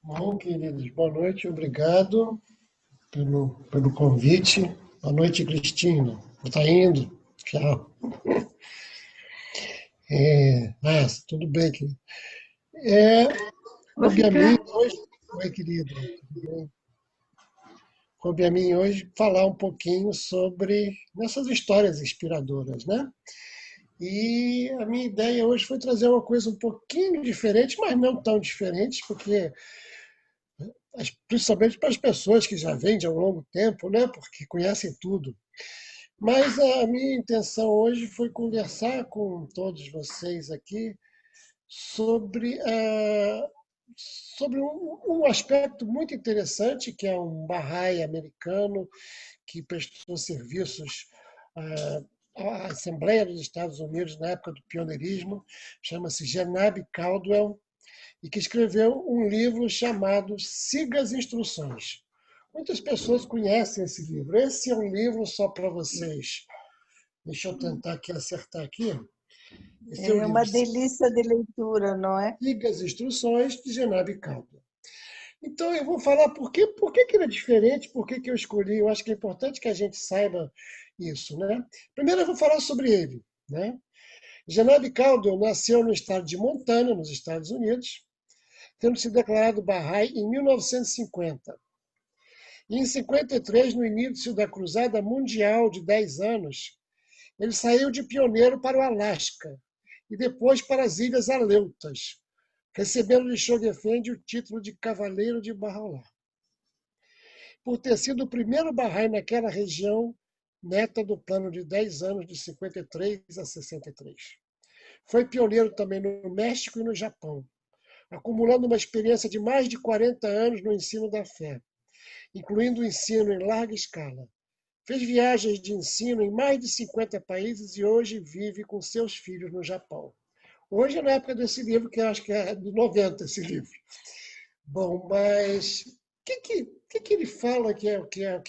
Bom, queridos, boa noite, obrigado pelo convite. Boa noite, Cristina. Está indo? Tchau. Tudo bem, querido. Vou Coube a mim ficar. hoje. Oi, querida. Tudo bem? Coube a mim hoje falar um pouquinho sobre essas histórias inspiradoras, né? E a minha ideia hoje foi trazer uma coisa um pouquinho diferente, mas não tão diferente, porque principalmente para as pessoas que já vêm de há um longo tempo, né? Porque conhecem tudo. Mas a minha intenção hoje foi conversar com todos vocês aqui sobre, sobre um aspecto muito interessante, que é um Bahá'í americano que prestou serviços à Assembleia dos Estados Unidos na época do pioneirismo, chama-se Genab Caldwell, e que escreveu um livro chamado Siga as Instruções. Muitas pessoas conhecem esse livro. Esse é um livro só para vocês. Deixa eu tentar aqui acertar aqui. Esse é o É livro uma delícia de leitura, não é? Siga as Instruções, de Genab Caldwell. Então, eu vou falar por que ele é diferente, por que eu escolhi. Eu acho que é importante que a gente saiba isso, né? Primeiro, eu vou falar sobre ele, né? Genab Caldwell nasceu no estado de Montana, nos Estados Unidos, tendo se declarado Bahá'í em 1950. E em 53, no início da Cruzada Mundial de 10 anos, ele saiu de pioneiro para o Alasca e depois para as Ilhas Aleutas, recebendo de Shogefendi o título de Cavaleiro de Bahá'u'lláh. Por ter sido o primeiro Bahá'í naquela região, meta do plano de 10 anos, de 53 a 63. Foi pioneiro também no México e no Japão, acumulando uma experiência de mais de 40 anos no ensino da fé, incluindo o ensino em larga escala. Fez viagens de ensino em mais de 50 países e hoje vive com seus filhos no Japão. Hoje é na época desse livro, que eu acho que é de 90 esse livro. Bom, mas o que ele fala que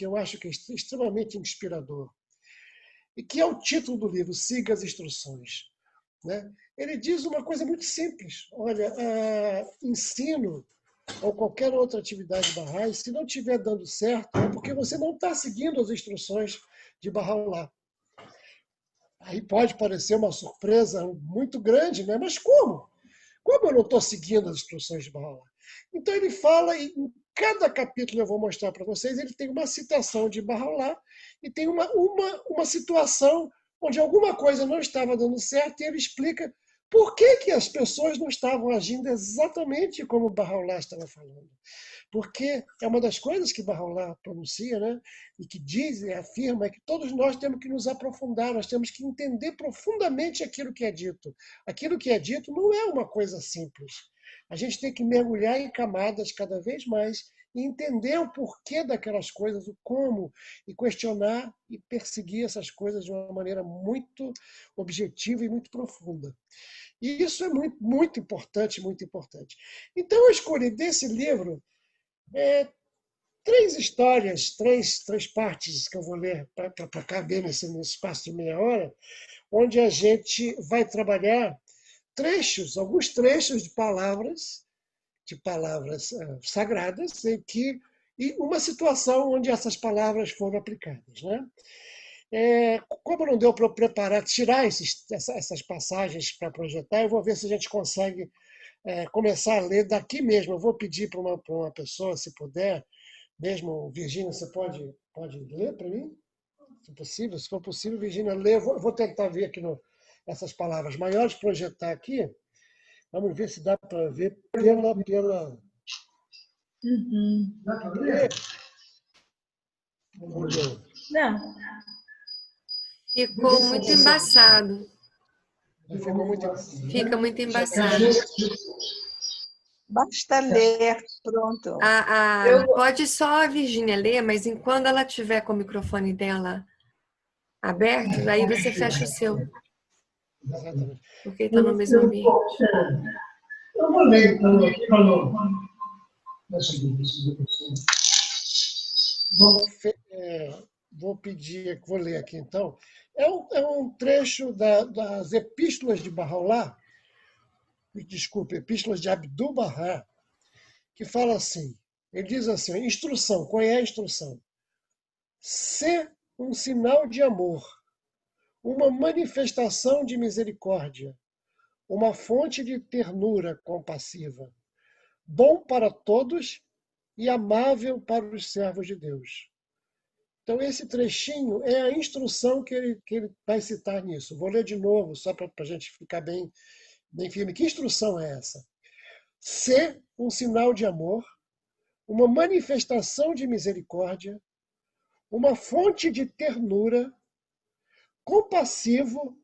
eu acho que é extremamente inspirador? E que é o título do livro, Siga as Instruções. Né? Ele diz uma coisa muito simples. Olha, ensino ou qualquer outra atividade Bahá'í, se não estiver dando certo, é porque você não está seguindo as instruções de Bahá'u'lláh. Aí pode parecer uma surpresa muito grande, né? Mas como? Como eu não estou seguindo as instruções de Bahá'u'lláh? Então ele fala, e em cada capítulo eu vou mostrar para vocês, ele tem uma citação de Bahá'u'lláh e tem uma situação onde alguma coisa não estava dando certo e ele explica por que as pessoas não estavam agindo exatamente como Bahá'u'lláh estava falando. Porque é uma das coisas que Bahá'u'lláh pronuncia, né? E que diz e afirma é que todos nós temos que nos aprofundar, nós temos que entender profundamente aquilo que é dito. Aquilo que é dito não é uma coisa simples. A gente tem que mergulhar em camadas cada vez mais e entender o porquê daquelas coisas, o como, e questionar e perseguir essas coisas de uma maneira muito objetiva e muito profunda. E isso é muito, muito importante, muito importante. Então eu escolhi desse livro três histórias, três partes que eu vou ler para caber nesse espaço de meia hora, onde a gente vai trabalhar trechos, alguns trechos de palavras sagradas, e uma situação onde essas palavras foram aplicadas. Né? Como não deu para eu preparar, tirar essas passagens para projetar, eu vou ver se a gente consegue começar a ler daqui mesmo. Eu vou pedir para uma pessoa, se puder, mesmo, Virgínia, você pode ler para mim? Se possível, se for possível, Virgínia, lê. Eu vou tentar ver aqui essas palavras maiores, projetar aqui. Vamos ver se dá para ver pela. Uhum. Dá para ler? Vamos ver. Não. Ficou muito embaçado. Ficou muito embaçado, né? Fica muito embaçado. Basta ler, pronto. Pode só a Virgínia ler, mas enquanto ela tiver com o microfone dela aberto, aí você fecha o seu. Exatamente. Porque está no mesmo ambiente. Eu vou ler então aqui para não. Vou pedir, vou ler aqui então. É um trecho das Epístolas de Bahá'u'lláh, desculpe, Epístolas de Abdu'l-Bahá, que fala assim, ele diz assim, instrução, qual é a instrução? Ser um sinal de amor, uma manifestação de misericórdia, uma fonte de ternura compassiva, bom para todos e amável para os servos de Deus. Então, esse trechinho é a instrução que ele vai citar nisso. Vou ler de novo, só para a gente ficar bem firme. Que instrução é essa? Ser um sinal de amor, uma manifestação de misericórdia, uma fonte de ternura, compassivo,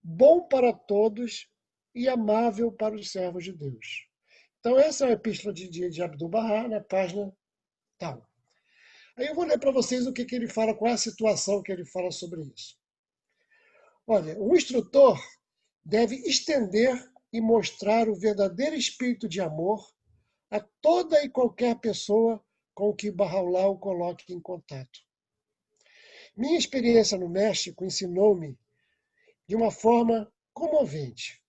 bom para todos e amável para os servos de Deus. Então, essa é a epístola de Abdu'l-Bahá, na página tal. Aí eu vou ler para vocês o que ele fala, qual é a situação que ele fala sobre isso. Olha, o instrutor deve estender e mostrar o verdadeiro espírito de amor a toda e qualquer pessoa com que Bahá'u'lláh o coloque em contato. Minha experiência no México ensinou-me de uma forma comovente.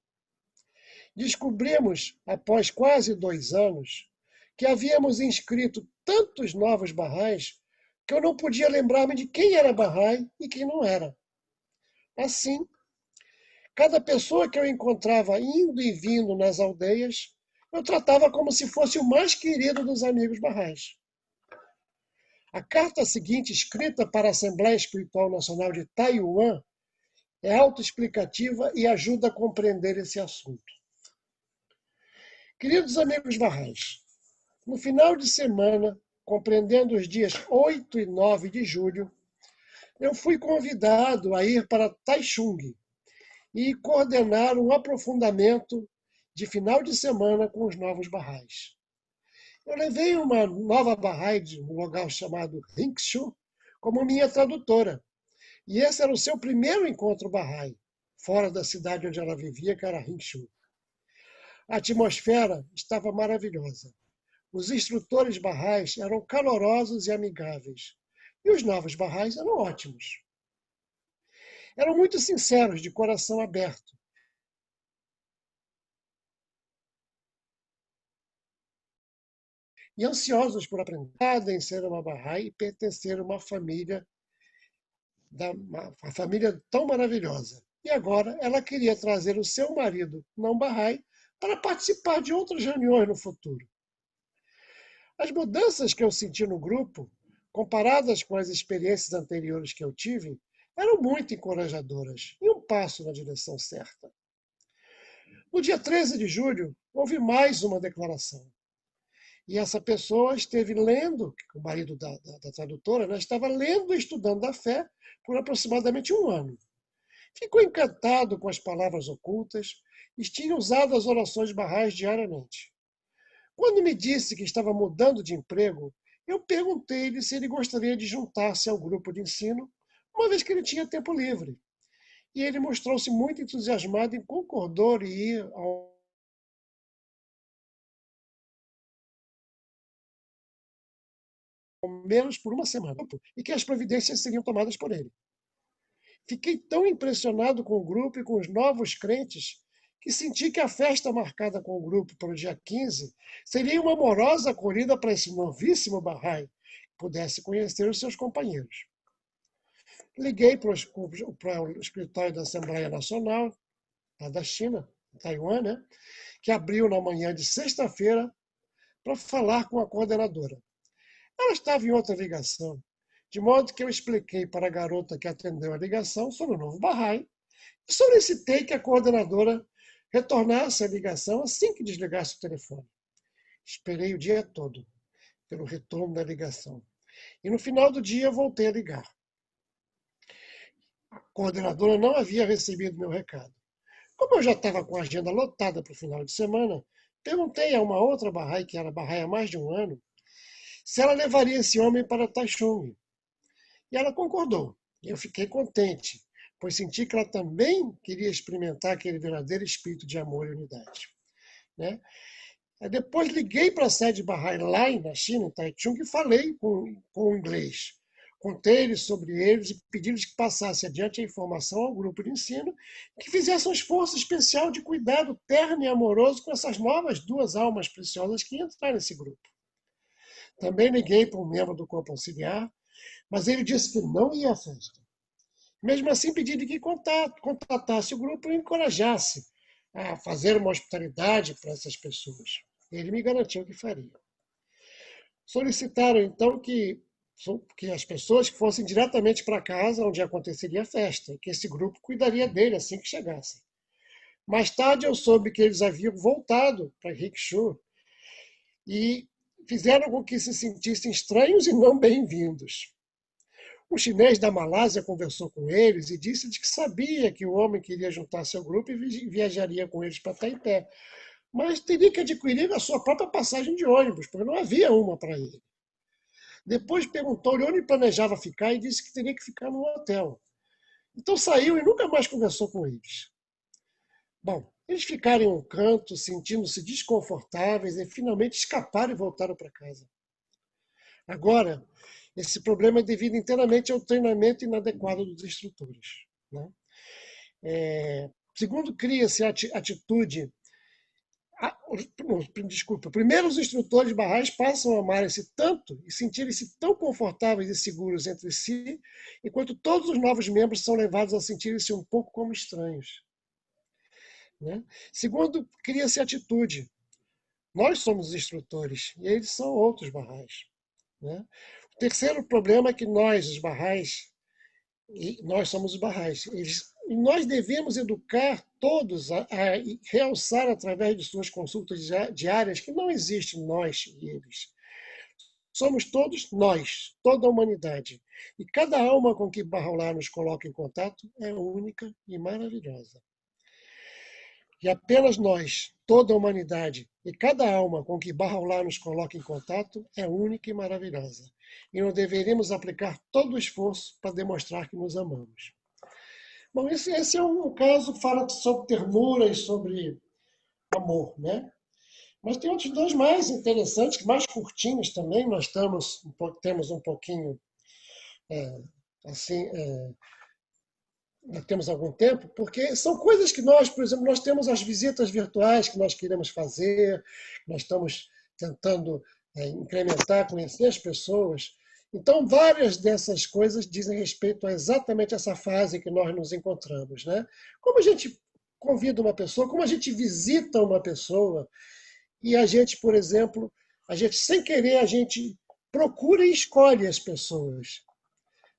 Descobrimos, após quase 2 anos, que havíamos inscrito tantos novos Baha'is que eu não podia lembrar-me de quem era Baha'i e quem não era. Assim, cada pessoa que eu encontrava indo e vindo nas aldeias, eu tratava como se fosse o mais querido dos amigos Baha'is. A carta seguinte, escrita para a Assembleia Espiritual Nacional de Taiwan, é autoexplicativa e ajuda a compreender esse assunto. Queridos amigos Baha'is, no final de semana, compreendendo os dias 8 e 9 de julho, eu fui convidado a ir para Taichung e coordenar um aprofundamento de final de semana com os novos Baha'is. Eu levei uma nova Baha'i de um lugar chamado Hinkshu como minha tradutora. E esse era o seu primeiro encontro Baha'i, fora da cidade onde ela vivia, que era Hinkshu. A atmosfera estava maravilhosa. Os instrutores Baha'is eram calorosos e amigáveis. E os novos Baha'is eram ótimos. Eram muito sinceros, de coração aberto. E ansiosos por aprender em ser uma Baha'i e pertencer a uma família tão maravilhosa. E agora ela queria trazer o seu marido, não Baha'i, para participar de outras reuniões no futuro. As mudanças que eu senti no grupo, comparadas com as experiências anteriores que eu tive, eram muito encorajadoras e um passo na direção certa. No dia 13 de julho, houve mais uma declaração. E essa pessoa esteve lendo, o marido da tradutora, né, estava lendo e estudando a fé por aproximadamente 1 ano. Ficou encantado com as palavras ocultas e tinha usado as orações Baha'is diariamente. Quando me disse que estava mudando de emprego, eu perguntei-lhe se ele gostaria de juntar-se ao grupo de ensino, uma vez que ele tinha tempo livre. E ele mostrou-se muito entusiasmado e concordou em ir ao menos por 1 semana, e que as providências seriam tomadas por ele. Fiquei tão impressionado com o grupo e com os novos crentes que senti que a festa marcada com o grupo para o dia 15 seria uma amorosa acolhida para esse novíssimo Baha'i que pudesse conhecer os seus companheiros. Liguei para o escritório da Assembleia Nacional, lá da China, Taiwan, né, que abriu na manhã de sexta-feira para falar com a coordenadora. Ela estava em outra ligação, de modo que eu expliquei para a garota que atendeu a ligação sobre o novo Baha'i e solicitei que a coordenadora retornasse a ligação assim que desligasse o telefone. Esperei o dia todo pelo retorno da ligação. E no final do dia voltei a ligar. A coordenadora não havia recebido meu recado. Como eu já estava com a agenda lotada para o final de semana, perguntei a uma outra Baha'i, que era Baha'i há mais de 1 ano, se ela levaria esse homem para Taichung. E ela concordou. E eu fiquei contente, pois senti que ela também queria experimentar aquele verdadeiro espírito de amor e unidade. Né? Depois liguei para a sede Baha'i lá na China, em Taichung, e falei com o inglês. Contei-lhes sobre eles e pedi-lhes que passassem adiante a informação ao grupo de ensino e que fizessem um esforço especial de cuidado terno e amoroso com essas novas duas almas preciosas que entraram nesse grupo. Também liguei para um membro do corpo auxiliar, mas ele disse que não ia à festa. Mesmo assim, pedi-lhe que contatasse o grupo e encorajasse a fazer uma hospitalidade para essas pessoas. Ele me garantiu que faria. Solicitaram, então, que as pessoas que fossem diretamente para casa onde aconteceria a festa, e que esse grupo cuidaria dele assim que chegassem. Mais tarde, eu soube que eles haviam voltado para Rickshaw e fizeram com que se sentissem estranhos e não bem-vindos. Um chinês da Malásia conversou com eles e disse que sabia que o homem queria juntar-se ao grupo e viajaria com eles para Taipei, mas teria que adquirir a sua própria passagem de ônibus, porque não havia uma para ele. Depois perguntou-lhe onde planejava ficar e disse que teria que ficar num hotel. Então saiu e nunca mais conversou com eles. Bom, eles ficaram em um canto, sentindo-se desconfortáveis e finalmente escaparam e voltaram para casa. Agora, esse problema é devido inteiramente ao treinamento inadequado dos instrutores, né? Segundo cria-se a atitude. Desculpa. Primeiro, os instrutores barrais passam a amarem-se tanto e sentirem-se tão confortáveis e seguros entre si, enquanto todos os novos membros são levados a sentirem-se um pouco como estranhos, né? Segundo, cria-se a atitude. Nós somos os instrutores e eles são outros barrais, né? O terceiro problema é que nós, os barrais, e nós somos os barrais. E nós devemos educar todos a realçar através de suas consultas diárias que não existe nós e eles. Somos todos nós, toda a humanidade. E cada alma com que Bahá'u'lláh nos coloca em contato é única e maravilhosa. E apenas nós, toda a humanidade, e cada alma com que Bahá'u'lláh nos coloca em contato é única e maravilhosa. E não deveríamos aplicar todo o esforço para demonstrar que nos amamos. Bom, esse é um caso que fala sobre ternura e sobre amor, né? Mas tem outros dois mais interessantes, mais curtinhos também. Nós temos um pouquinho, temos algum tempo, porque são coisas que nós, por exemplo, nós temos as visitas virtuais que nós queremos fazer, nós estamos tentando incrementar, conhecer as pessoas. Então, várias dessas coisas dizem respeito a exatamente essa fase que nós nos encontramos, né? Como a gente convida uma pessoa, como a gente visita uma pessoa, e a gente, por exemplo, sem querer, a gente procura e escolhe as pessoas,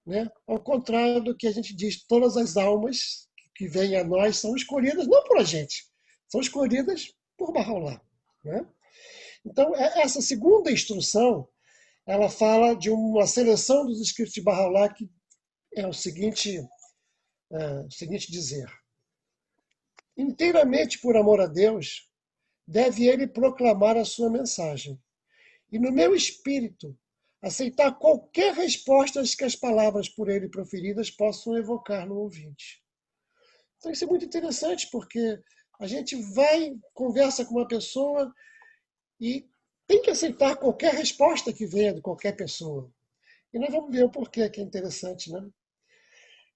né? Ao contrário do que a gente diz, todas as almas que vêm a nós são escolhidas não por a gente, são escolhidas por Bahá'u'lláh, né? Então, essa segunda instrução, ela fala de uma seleção dos escritos de Bahá'u'lláh que é o seguinte dizer: inteiramente por amor a Deus, deve ele proclamar a sua mensagem. E no meu espírito, aceitar qualquer resposta que as palavras por ele proferidas possam evocar no ouvinte. Então isso é muito interessante, porque a gente conversa com uma pessoa e tem que aceitar qualquer resposta que venha de qualquer pessoa. E nós vamos ver o porquê que é interessante, né?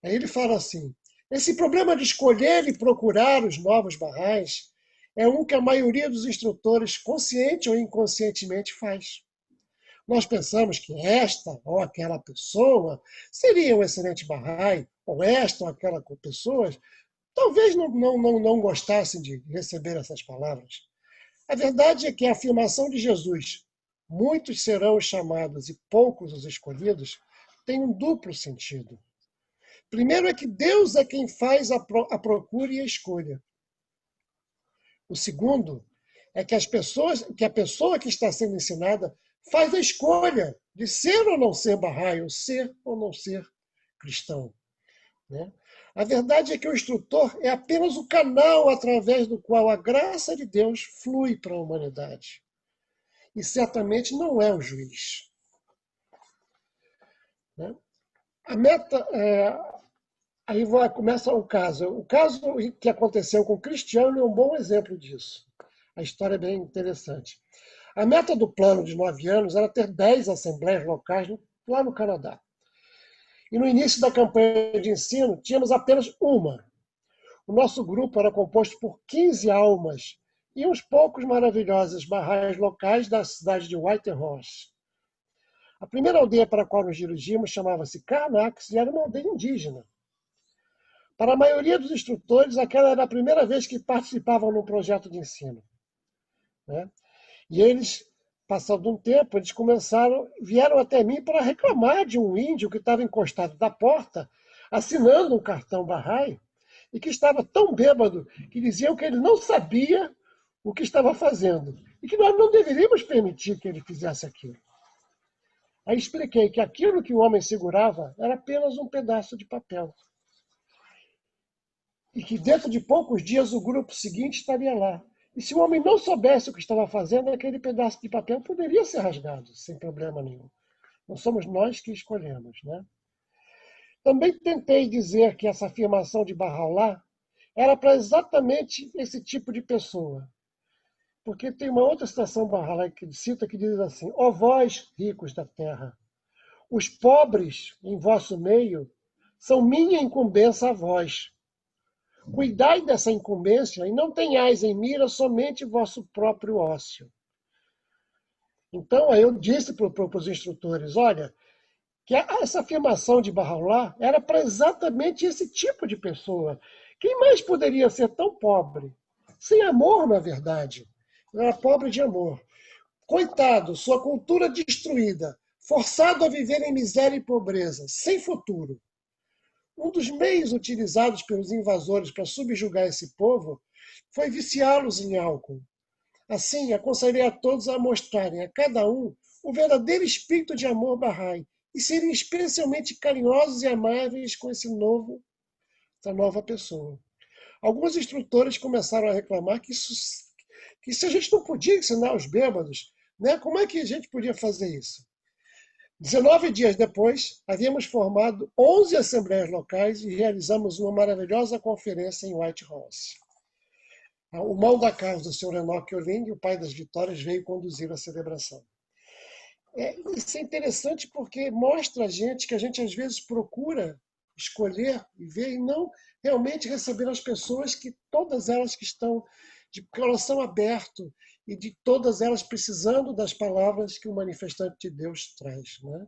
Aí ele fala assim: esse problema de escolher e procurar os novos barrais é um que a maioria dos instrutores, consciente ou inconscientemente, faz. Nós pensamos que esta ou aquela pessoa seria um excelente barrai, ou esta ou aquela pessoa talvez não gostassem de receber essas palavras. A verdade é que a afirmação de Jesus, muitos serão os chamados e poucos os escolhidos, tem um duplo sentido. Primeiro é que Deus é quem faz a procura e a escolha. O segundo é que a pessoa que está sendo ensinada faz a escolha de ser ou não ser Bahá'í, ou ser ou não ser cristão, né? A verdade é que o instrutor é apenas o canal através do qual a graça de Deus flui para a humanidade. E certamente não é o juiz, né? A meta... Aí começa o caso. O caso que aconteceu com o Cristiano é um bom exemplo disso. A história é bem interessante. A meta do plano de 9 anos era ter 10 assembleias locais lá no Canadá. E no início da campanha de ensino, tínhamos apenas uma. O nosso grupo era composto por 15 almas e uns poucos maravilhosos barrais locais da cidade de Whitehorse. A primeira aldeia para a qual nos dirigimos chamava-se Carnax e era uma aldeia indígena. Para a maioria dos instrutores, aquela era a primeira vez que participavam num projeto de ensino, né? E eles, passado um tempo, eles vieram até mim para reclamar de um índio que estava encostado da porta, assinando um cartão Bahá'í, e que estava tão bêbado que diziam que ele não sabia o que estava fazendo e que nós não deveríamos permitir que ele fizesse aquilo. Aí expliquei que aquilo que o homem segurava era apenas um pedaço de papel. E que dentro de poucos dias o grupo seguinte estaria lá. E se o homem não soubesse o que estava fazendo, aquele pedaço de papel poderia ser rasgado, sem problema nenhum. Não somos nós que escolhemos, né? Também tentei dizer que essa afirmação de Bahá'u'lláh era para exatamente esse tipo de pessoa. Porque tem uma outra citação Bahá'u'lláh que cita que diz assim: ó vós, ricos da terra, os pobres em vosso meio são minha incumbência a vós. Cuidai dessa incumbência e não tenhais em mira somente vosso próprio ócio. Então, aí eu disse para os instrutores, olha, que essa afirmação de Bahá'u'lláh era para exatamente esse tipo de pessoa. Quem mais poderia ser tão pobre? Sem amor, na verdade. Era pobre de amor. Coitado, sua cultura destruída, forçado a viver em miséria e pobreza, sem futuro. Um dos meios utilizados pelos invasores para subjugar esse povo foi viciá-los em álcool. Assim, aconselhei a todos a mostrarem a cada um o verdadeiro espírito de amor Bahá'í e serem especialmente carinhosos e amáveis com essa nova pessoa. Alguns instrutores começaram a reclamar que se a gente não podia ensinar os bêbados, né, como é que a gente podia fazer isso? 19 dias depois, havíamos formado 11 assembleias locais e realizamos uma maravilhosa conferência em Whitehorse. O mal da causa do Sr. Enoch Oling, o pai das vitórias, veio conduzir a celebração. Isso é interessante porque mostra a gente que a gente às vezes procura escolher e ver e não realmente receber as pessoas que todas elas que estão de coração aberto e de todas elas precisando das palavras que o manifestante de Deus traz, né?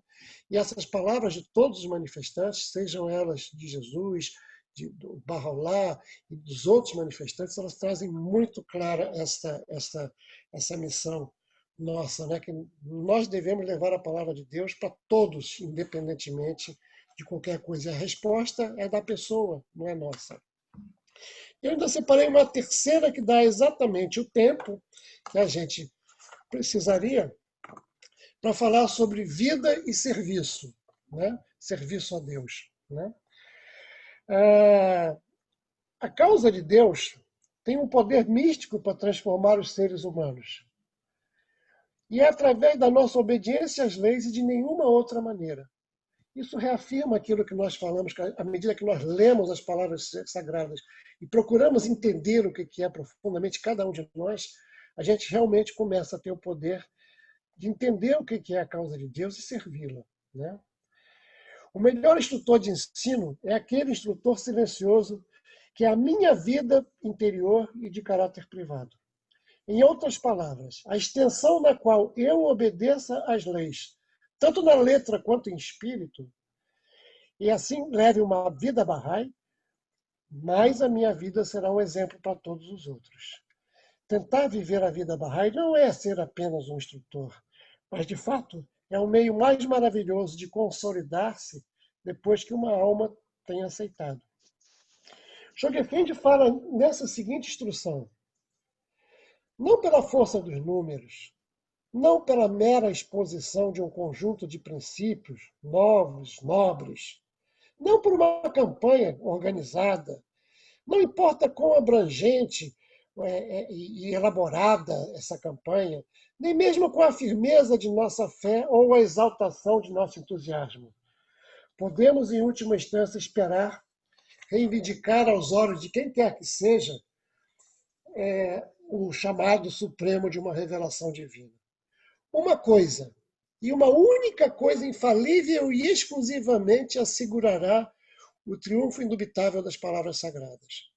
E essas palavras de todos os manifestantes, sejam elas de Jesus, do Bahá'u'lláh e dos outros manifestantes, elas trazem muito clara essa missão nossa, né? Que nós devemos levar a palavra de Deus para todos, independentemente de qualquer coisa. A resposta é da pessoa, não é nossa. Eu ainda separei uma terceira que dá exatamente o tempo que a gente precisaria para falar sobre vida e serviço, né? Serviço a Deus, né? A causa de Deus tem um poder místico para transformar os seres humanos. E é através da nossa obediência às leis e de nenhuma outra maneira. Isso reafirma aquilo que nós falamos, que à medida que nós lemos as palavras sagradas e procuramos entender o que é profundamente cada um de nós, a gente realmente começa a ter o poder de entender o que é a causa de Deus e servi-la, né? O melhor instrutor de ensino é aquele instrutor silencioso que é a minha vida interior e de caráter privado. Em outras palavras, a extensão na qual eu obedeça às leis, tanto na letra quanto em espírito, e assim leve uma vida Bahá'í, mas a minha vida será um exemplo para todos os outros. Tentar viver a vida Bahá'í não é ser apenas um instrutor, mas, de fato, é o meio mais maravilhoso de consolidar-se depois que uma alma tem aceitado. Chogyam Effendi fala nessa seguinte instrução: não pela força dos números, não pela mera exposição de um conjunto de princípios novos, nobres, não por uma campanha organizada, não importa quão abrangente e elaborada essa campanha, nem mesmo com a firmeza de nossa fé ou a exaltação de nosso entusiasmo. Podemos, em última instância, esperar reivindicar aos olhos de quem quer que seja o chamado supremo de uma revelação divina. Uma coisa E uma única coisa infalível e exclusivamente assegurará o triunfo indubitável das palavras sagradas: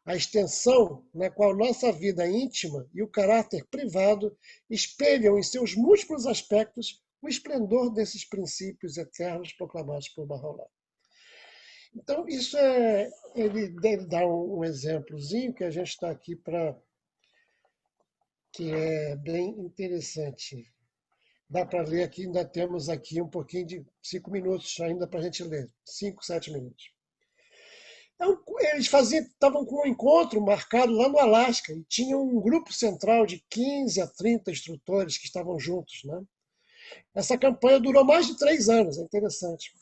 a extensão na qual nossa vida íntima e o caráter privado espelham em seus múltiplos aspectos o esplendor desses princípios eternos proclamados por Bahá'u'lláh. Então, ele deve dar um exemplozinho que a gente está aqui para, que é bem interessante. Dá para ler aqui, ainda temos aqui um pouquinho de 5 minutos ainda para a gente ler, 5, 7 minutos. Então, eles estavam com um encontro marcado lá no Alasca e tinham um grupo central de 15 a 30 instrutores que estavam juntos, né? Essa campanha durou mais de 3 anos, é interessante.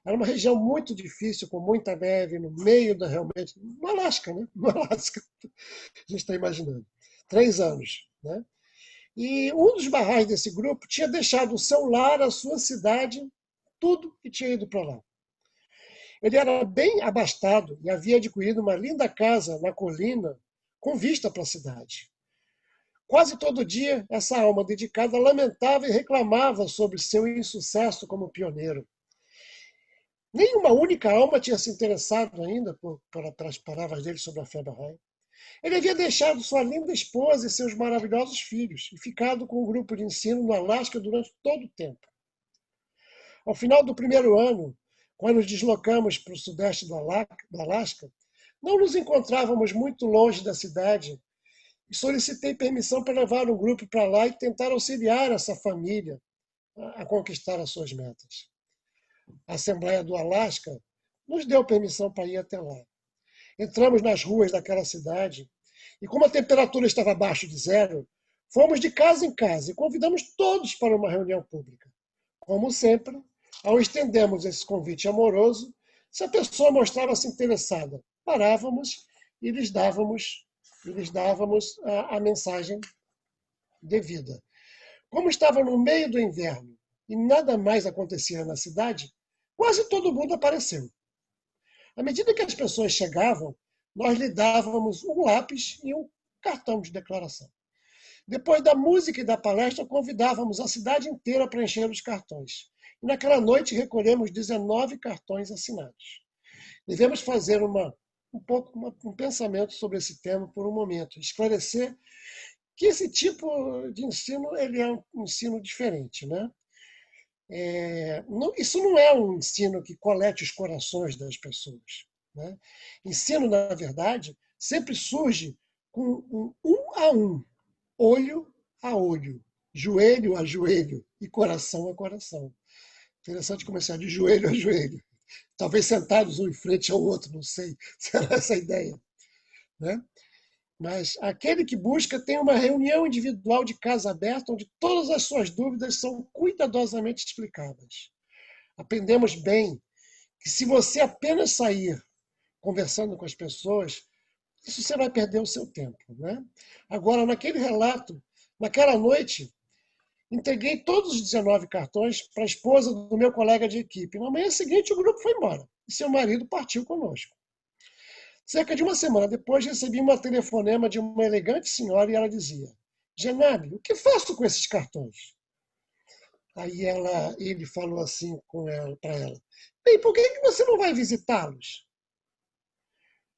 Era uma região muito difícil, com muita neve, no meio da realmente. No Alasca, né? No Alasca, a gente está imaginando. 3 anos, né? E um dos barrais desse grupo tinha deixado o seu lar, a sua cidade, tudo e tinha ido para lá. Ele era bem abastado e havia adquirido uma linda casa na colina com vista para a cidade. Quase todo dia, essa alma dedicada lamentava e reclamava sobre seu insucesso como pioneiro. Nenhuma única alma tinha se interessado ainda pelas palavras dele sobre a fé Bahá'í. Ele havia deixado sua linda esposa e seus maravilhosos filhos e ficado com um grupo de ensino no Alasca durante todo o tempo. Ao final do primeiro ano, quando nos deslocamos para o sudeste do Alasca, não nos encontrávamos muito longe da cidade e solicitei permissão para levar um grupo para lá e tentar auxiliar essa família a conquistar as suas metas. A Assembleia do Alasca nos deu permissão para ir até lá. Entramos nas ruas daquela cidade e, como a temperatura estava abaixo de zero, fomos de casa em casa e convidamos todos para uma reunião pública. Como sempre, ao estendermos esse convite amoroso, se a pessoa mostrava-se interessada, parávamos e lhes dávamos a mensagem devida. Como estava no meio do inverno e nada mais acontecia na cidade, quase todo mundo apareceu. À medida que as pessoas chegavam, nós lhe dávamos um lápis e um cartão de declaração. Depois da música e da palestra, convidávamos a cidade inteira para encher os cartões. E naquela noite recolhemos 19 cartões assinados. Devemos fazer um pensamento sobre esse tema por um momento, esclarecer que esse tipo de ensino ele é um ensino diferente, né? Isso não é um ensino que colete os corações das pessoas, né? Ensino, na verdade, sempre surge com um a um, olho a olho, joelho a joelho e coração a coração. Interessante começar de joelho a joelho. Talvez sentados um em frente ao outro, não sei se era essa a ideia, né? Mas aquele que busca tem uma reunião individual de casa aberta, onde todas as suas dúvidas são cuidadosamente explicadas. Aprendemos bem que se você apenas sair conversando com as pessoas, isso você vai perder o seu tempo, né? Agora, naquele relato, naquela noite, entreguei todos os 19 cartões para a esposa do meu colega de equipe. Na manhã seguinte, o grupo foi embora e seu marido partiu conosco. Cerca de uma semana depois, recebi um telefonema de uma elegante senhora e ela dizia: Genabe, o que faço com esses cartões? Aí ele falou assim para ela: bem, por que você não vai visitá-los?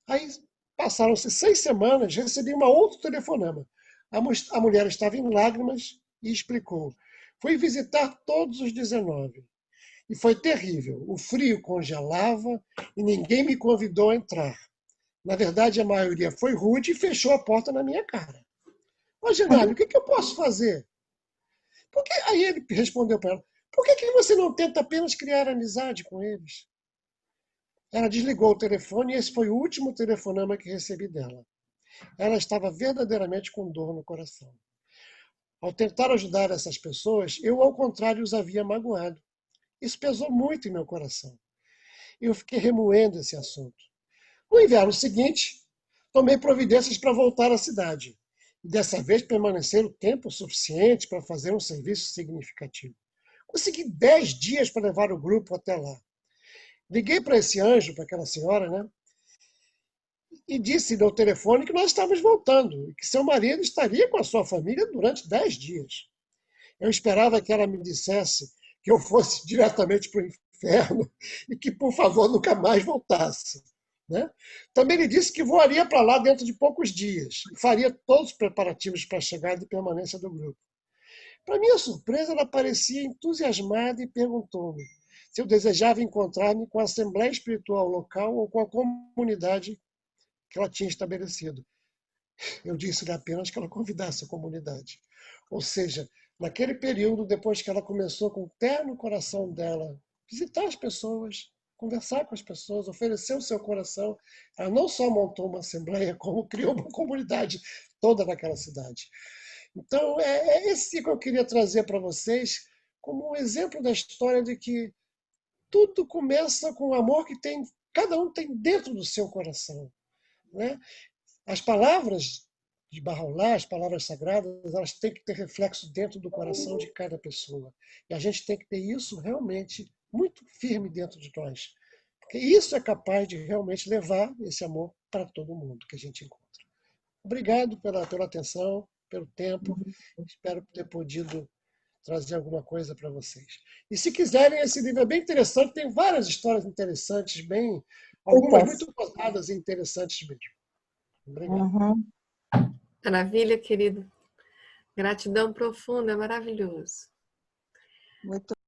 Aí passaram-se 6 semanas, recebi um outro telefonema. A mulher estava em lágrimas e explicou: fui visitar todos os 19 e foi terrível. O frio congelava e ninguém me convidou a entrar. Na verdade, a maioria foi rude e fechou a porta na minha cara. Ô, Genário, o que eu posso fazer? Aí ele respondeu para ela: por que você não tenta apenas criar amizade com eles? Ela desligou o telefone e esse foi o último telefonema que recebi dela. Ela estava verdadeiramente com dor no coração. Ao tentar ajudar essas pessoas, eu, ao contrário, os havia magoado. Isso pesou muito em meu coração. Eu fiquei remoendo esse assunto. No inverno seguinte, tomei providências para voltar à cidade. E dessa vez permanecer o tempo suficiente para fazer um serviço significativo. Consegui 10 dias para levar o grupo até lá. Liguei para esse anjo, para aquela senhora, né? E disse no telefone que nós estávamos voltando e que seu marido estaria com a sua família durante 10 dias. Eu esperava que ela me dissesse que eu fosse diretamente para o inferno e que, por favor, nunca mais voltasse. Né? Também lhe disse que voaria para lá dentro de poucos dias e faria todos os preparativos para a chegada e permanência do grupo. Para minha surpresa, ela parecia entusiasmada e perguntou-me se eu desejava encontrar-me com a Assembleia Espiritual local ou com a comunidade que ela tinha estabelecido. Eu disse-lhe apenas que ela convidasse a comunidade. Ou seja, naquele período, depois que ela começou com o terno coração dela, visitar as pessoas, conversar com as pessoas, oferecer o seu coração, ela não só montou uma assembleia, como criou uma comunidade toda naquela cidade. Então, é esse que eu queria trazer para vocês como um exemplo da história de que tudo começa com o amor que cada um tem dentro do seu coração. Né? As palavras de Bahá'u'lláh, as palavras sagradas, elas têm que ter reflexo dentro do coração de cada pessoa. E a gente tem que ter isso realmente muito firme dentro de nós. Porque isso é capaz de realmente levar esse amor para todo mundo que a gente encontra. Obrigado pela atenção, pelo tempo. Espero ter podido trazer alguma coisa para vocês. E se quiserem, esse livro é bem interessante, tem várias histórias interessantes, algumas muito gozadas e interessantes mesmo. Obrigado. Uhum. Maravilha, querido. Gratidão profunda, é maravilhoso. Muito